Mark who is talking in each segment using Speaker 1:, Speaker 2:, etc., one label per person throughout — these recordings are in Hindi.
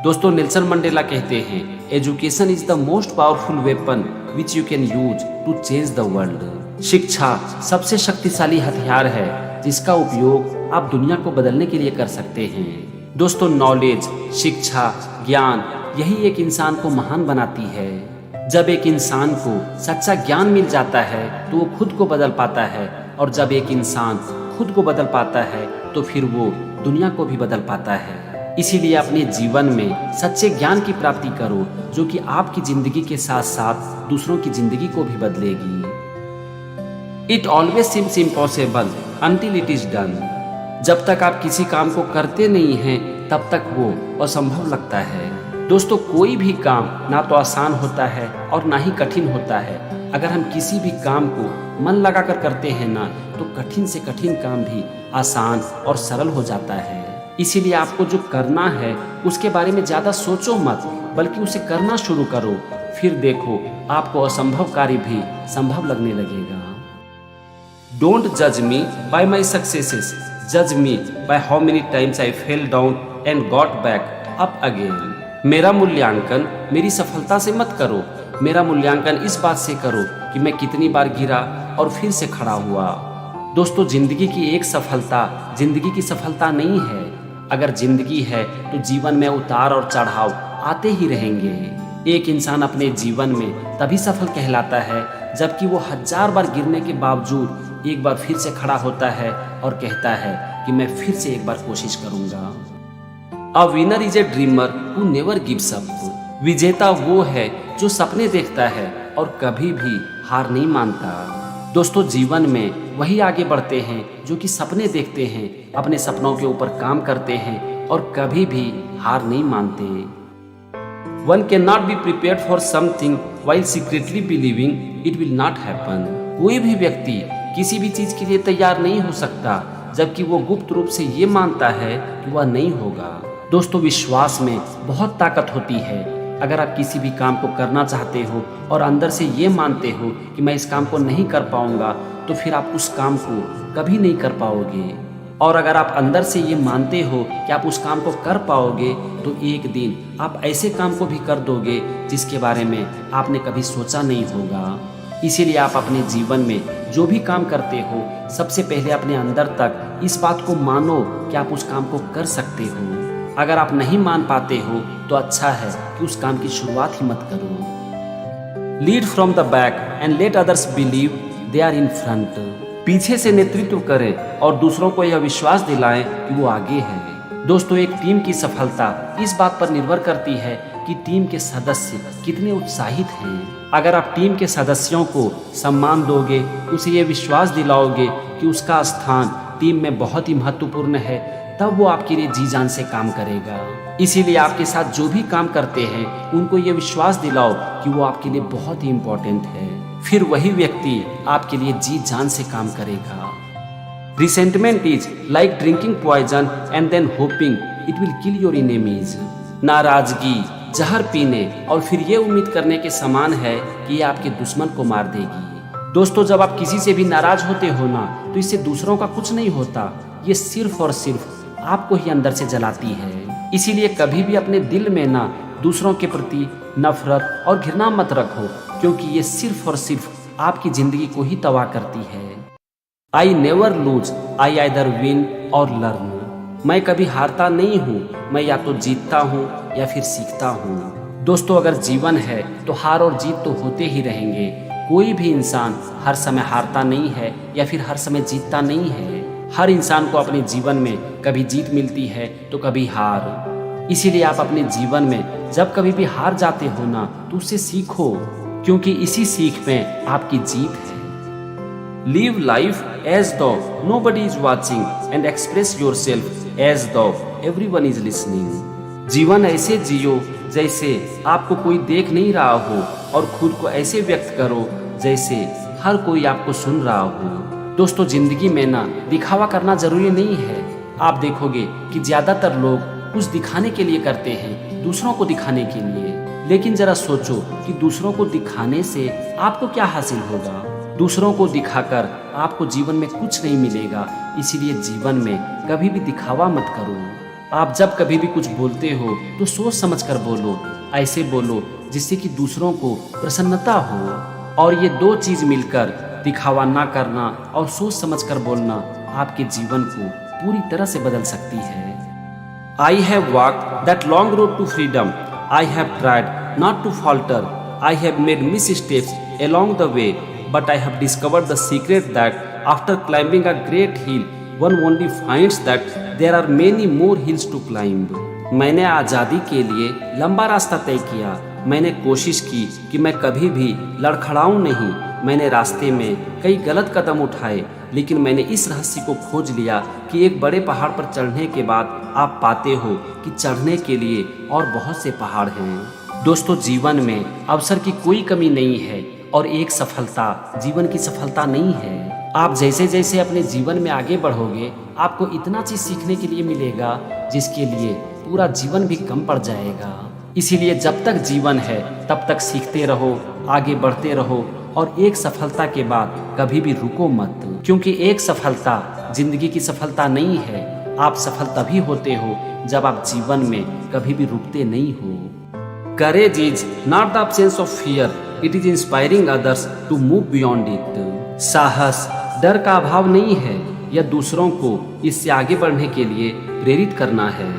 Speaker 1: दोस्तों नेल्सन मंडेला कहते हैं, education is the most powerful weapon which you can use to change the world. शिक्षा सबसे शक्तिशाली हथियार है जिसका उपयोग आप दुनिया को बदलने के लिए कर सकते हैं। दोस्तों नॉलेज, शिक्षा, ज्ञान यही एक इंसान को महान बनाती है। जब एक इंसान को सच्चा ज्ञान मिल जाता है तो वो खुद को बदल पाता है, और जब एक इंसान खुद को बदल पाता है तो फिर वो दुनिया को भी बदल पाता है। इसीलिए अपने जीवन में सच्चे ज्ञान की प्राप्ति करो, जो कि आपकी जिंदगी के साथ साथ दूसरों की जिंदगी को भी बदलेगी। It always seems impossible until it is done. जब तक आप किसी काम को करते नहीं हैं तब तक वो असंभव लगता है। दोस्तों कोई भी काम ना तो आसान होता है और ना ही कठिन होता है। अगर हम किसी भी काम को मन लगाकर करते हैं ना, तो कठिन से कठिन काम भी आसान और सरल हो जाता है। इसीलिए आपको जो करना है उसके बारे में ज़्यादा सोचो मत, बल्कि उसे करना शुरू करो। फिर देखो आपको असंभव कार्य भी संभव लगने लगेगा। डोंट जज मी बाय माई सक्सेसेस, जज me by how many times I fell down and got back up again. मेरा मूल्यांकन मेरी सफलता से मत करो, मेरा मूल्यांकन इस बात से करो कि मैं कितनी बार गिरा और फिर से खड़ा हुआ। दोस्तों जिंदगी की एक सफलता जिंदगी की सफलता नहीं है। अगर जिंदगी है तो जीवन में उतार और चढ़ाव आते ही रहेंगे। एक इंसान अपने जीवन में तभी सफल कहलाता है जबकि वो 1000 बार गिरने के बावजूद एक बार फिर से खड़ा होता है और कहता है कि मैं फिर से एक बार कोशिश करूंगा। A winner is a dreamer who never gives up. विजेता वो है जो सपने देखता है और कभी भी हार नहीं मानता। दोस्तों जीवन में वही आगे बढ़ते हैं जो कि सपने देखते हैं, अपने सपनों के ऊपर काम करते हैं और कभी भी हार नहीं मानते। One can not be prepared for something while secretly believing it will not happen. कोई भी व्यक्ति किसी भी चीज के लिए तैयार नहीं हो सकता जबकि वो गुप्त रूप से ये मानता है कि वह नहीं होगा। दोस्तों विश्वास में बहुत ताकत होती है। अगर आप किसी भी काम को करना चाहते हो और अंदर से ये मानते हो कि मैं इस काम को नहीं कर पाऊंगा, तो फिर आप उस काम को कभी नहीं कर पाओगे। और अगर आप अंदर से ये मानते हो कि आप उस काम को कर पाओगे, तो एक दिन आप ऐसे काम को भी कर दोगे जिसके बारे में आपने कभी सोचा नहीं होगा। इसीलिए आप अपने जीवन में जो भी काम करते हो, सबसे पहले अपने अंदर तक इस बात को मानो कि आप उस काम को कर सकते हो। अगर आप नहीं मान पाते हो तो अच्छा है कि उस काम की शुरुआत ही मत करो। Lead from the back and let others believe they are in front. पीछे से नेतृत्व करें और दूसरों को यह विश्वास दिलाएं कि वो आगे है। दोस्तों एक टीम की सफलता इस बात पर निर्भर करती है कि टीम के सदस्य कितने उत्साहित हैं। अगर आप टीम के सदस्यों को सम्मान दोगे, उसे ये विश्वास दिलाओगे कि उसका स्थान टीम में बहुत ही महत्वपूर्ण है, तब वो आपके लिए जी जान से काम करेगा। इसीलिए आपके साथ जो भी काम करते हैं उनको ये विश्वास दिलाओ कि वो आपके लिए बहुत ही इम्पोर्टेंट है। फिर वही व्यक्ति आपके लिए जी जान से काम करेगा। Resentment is like drinking poison and then hoping it will kill your enemies. नाराजगी जहर पीने और फिर ये उम्मीद करने के समान है कि ये आपके दुश्मन को मार देगी। दोस्तों जब आप किसी से भी नाराज होते हो ना, तो इससे दूसरों का कुछ नहीं होता, ये सिर्फ और सिर्फ आपको ही अंदर से जलाती है। इसीलिए कभी भी अपने दिल में ना दूसरों के प्रति नफरत और घृणा मत रखो, क्योंकि ये सिर्फ और सिर्फ आपकी जिंदगी को ही तबाह करती है। I never lose, I either win और लर्न। मैं कभी हारता नहीं हूँ, मैं या तो जीतता हूँ या फिर सीखता हूँ। दोस्तों अगर जीवन है तो हार और जीत तो होते ही रहेंगे। कोई भी इंसान हर समय हारता नहीं है या फिर हर समय जीतता नहीं है। हर इंसान को अपने जीवन में कभी जीत मिलती है तो कभी हार। इसीलिए आप अपने जीवन में जब कभी भी हार जाते हो ना, तो उससे सीखो, क्योंकि इसी सीख में आपकी जीत है। Live life as though nobody is watching and express yourself as though everyone is listening. जीवन ऐसे जियो जैसे आपको कोई देख नहीं रहा हो, और खुद को ऐसे व्यक्त करो जैसे हर कोई आपको सुन रहा हो। दोस्तों जिंदगी में ना दिखावा करना जरूरी नहीं है। आप देखोगे कि ज्यादातर लोग कुछ दिखाने के लिए करते हैं, दूसरों को दिखाने के लिए। लेकिन जरा सोचो कि दूसरों को दिखाने से आपको क्या हासिल होगा। दूसरों को दिखाकर आपको जीवन में कुछ नहीं मिलेगा। इसीलिए जीवन में कभी भी दिखावा मत करो। आप जब कभी भी कुछ बोलते हो तो सोच समझ कर बोलो, ऐसे बोलो जिससे कि दूसरों को प्रसन्नता हो। और ये दो चीज मिलकर, दिखावा ना करना और सोच समझ कर बोलना, आपके जीवन को पूरी तरह से बदल सकती है। I have walked that long road to freedom. I have tried not to falter. I have made missteps along the way, but I have discovered the secret that after climbing a great hill, one only finds that there are many more hills to climb. मैंने आज़ादी के लिए लंबा रास्ता तय किया। मैंने कोशिश की कि मैं कभी भी लड़खड़ाऊं नहीं। मैंने रास्ते में कई गलत कदम उठाए, लेकिन मैंने इस रहस्य को खोज लिया कि एक बड़े पहाड़ पर चढ़ने के बाद आप पाते हो कि चढ़ने के लिए और बहुत से पहाड़ हैं। दोस्तों, जीवन में अवसर की कोई कमी नहीं है और एक सफलता जीवन की सफलता नहीं है। आप जैसे जैसे अपने जीवन में आगे बढ़ोगे, आपको इतना चीज सीखने के लिए मिलेगा जिसके लिए पूरा जीवन भी कम पड़ जाएगा। इसीलिए जब तक जीवन है तब तक सीखते रहो, आगे बढ़ते रहो और एक सफलता के बाद कभी भी रुको मत, क्योंकि एक सफलता जिंदगी की सफलता नहीं है। आप सफल तभी होते हो जब आप जीवन में कभी भी रुकते नहीं हो। Courage is not the absence of fear, it is inspiring others to move beyond it. साहस डर का अभाव नहीं है, यह दूसरों को इससे आगे बढ़ने के लिए प्रेरित करना है।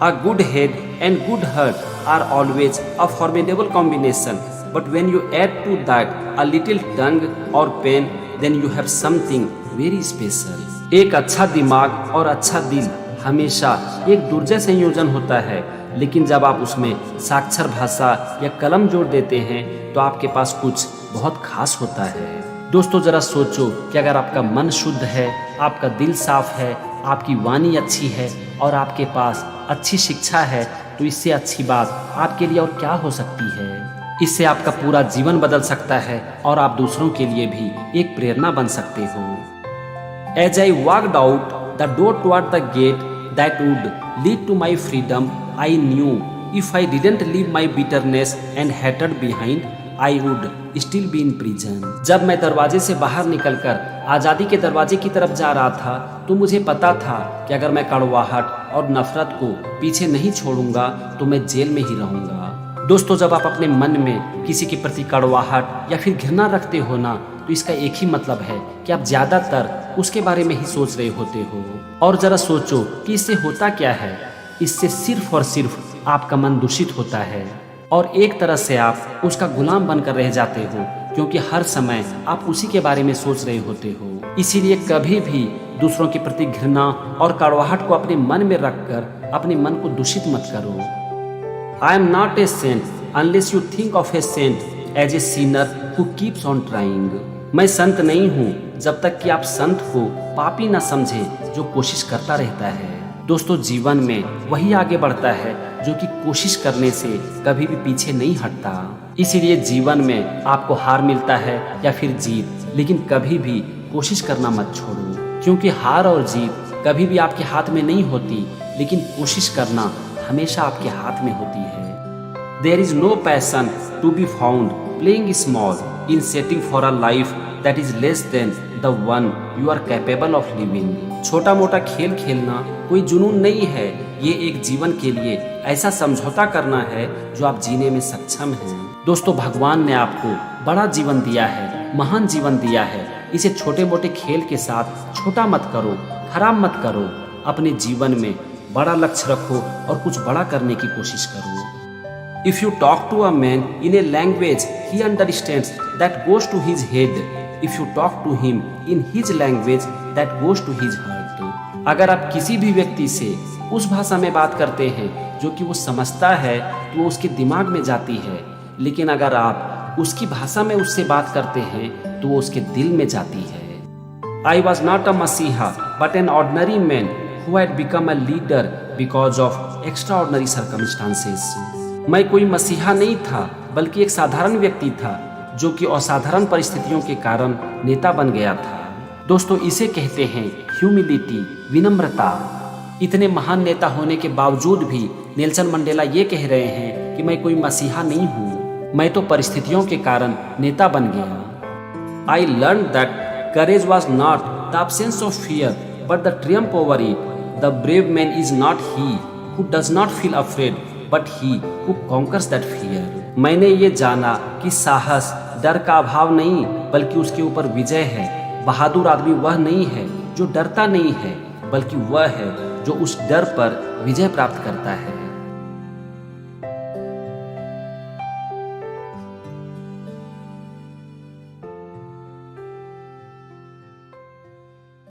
Speaker 1: A good head and good heart are always a formidable combination, but when you add to that a little tongue or pen, then you have something very special. एक अच्छा दिमाग और अच्छा दिल हमेशा एक दुर्जय संयोजन होता है, लेकिन जब आप उसमें साक्षर भाषा या कलम जोड़ देते हैं तो आपके पास कुछ बहुत खास होता है। दोस्तों, जरा सोचो कि अगर आपका मन शुद्ध है, आपका दिल साफ है, आपकी वाणी अच्छी है और आपके पास अच्छी शिक्षा है, तो इससे अच्छी बात आपके लिए और क्या हो सकती है। इससे आपका पूरा जीवन बदल सकता है और आप दूसरों के लिए भी एक प्रेरणा बन सकते हो। As I walked out the door toward the gate that would lead to my freedom, I knew if I didn't leave my bitterness and hatred behind, I would still be in prison. जब मैं दरवाजे से बाहर निकलकर आज़ादी के दरवाजे की तरफ जा रहा था, तो मुझे पता था कि अगर मैं कड़वाहट और नफरत को पीछे नहीं छोड़ूंगा तो मैं जेल में ही रहूंगा। दोस्तों, जब आप अपने मन में किसी के प्रति कड़वाहट या फिर घृणा रखते हो ना, तो इसका एक ही मतलब है कि आप ज्यादातर उसके बारे में ही सोच रहे होते हो। और जरा सोचो कि इससे होता क्या है। इससे सिर्फ और सिर्फ आपका मन दूषित होता है और एक तरह से आप उसका गुलाम बनकर रह जाते हो, क्योंकि हर समय आप उसी के बारे में सोच रहे होते हो। इसीलिए कभी भी दूसरों के प्रति घृणा और कड़वाहट को अपने मन में रखकर अपने मन को दूषित मत करो। I am not a saint unless you think of a saint as a sinner who keeps on trying. मैं संत नहीं हूँ जब तक कि आप संत को पापी न समझे जो कोशिश करता रहता है। दोस्तों, जीवन में वही आगे बढ़ता है जो कि कोशिश करने से कभी भी पीछे नहीं हटता। इसीलिए जीवन में आपको हार मिलता है या फिर जीत, लेकिन कभी भी कोशिश करना मत छोड़ो, क्योंकि हार और जीत कभी भी आपके हाथ में नहीं होती, लेकिन कोशिश करना हमेशा आपके हाथ में होती है। There is no passion to be found playing small in settling for a life that is less than the one you are capable of living. छोटा मोटा खेल खेलना कोई जुनून नहीं है, ये एक जीवन के लिए ऐसा समझौता करना है जो आप जीने में सक्षम हैं। दोस्तों, भगवान ने आपको बड़ा जीवन दिया है, महान जीवन दिया है। इसे छोटे मोटे खेल के साथ छोटा मत करो, खराब मत करो। अपने जीवन में बड़ा लक्ष्य रखो और कुछ बड़ा करने की कोशिश करो। If you talk to a man in a language he understands, that goes to his head. If you talk to him in his language, that goes to his heart. अगर आप किसी भी व्यक्ति से उस भाषा में बात करते हैं जो कि वो समझता है, तो वो उसके दिमाग में जाती है, लेकिन अगर आप उसकी भाषा में उससे बात करते हैं तो वो उसके दिल में जाती है। I was not a Masiha, but an ordinary man who had become a leader because of extraordinary circumstances. मैं कोई मसीहा नहीं था, बल्कि एक साधारण व्यक्ति था जो कि असाधारण परिस्थितियों के कारण नेता बन गया था। दोस्तों, इसे कहते हैं ह्यूमिलिटी, विनम्रता। इतने महान नेता होने के बावजूद भी नेल्सन मंडेला ये कह रहे हैं कि मैं कोई मसीहा नहीं हूँ, मैं तो परिस्थितियों के कारण नेता बन गया। I learned that courage was not the absence of fear, but the triumph over it. The brave man is not he who does not feel afraid but he who conquers that fear. मैंने ये जाना कि साहस डर का अभाव नहीं बल्कि उसके ऊपर विजय है। बहादुर आदमी वह नहीं है जो डरता नहीं है, बल्कि वह है जो उस डर पर विजय प्राप्त करता है।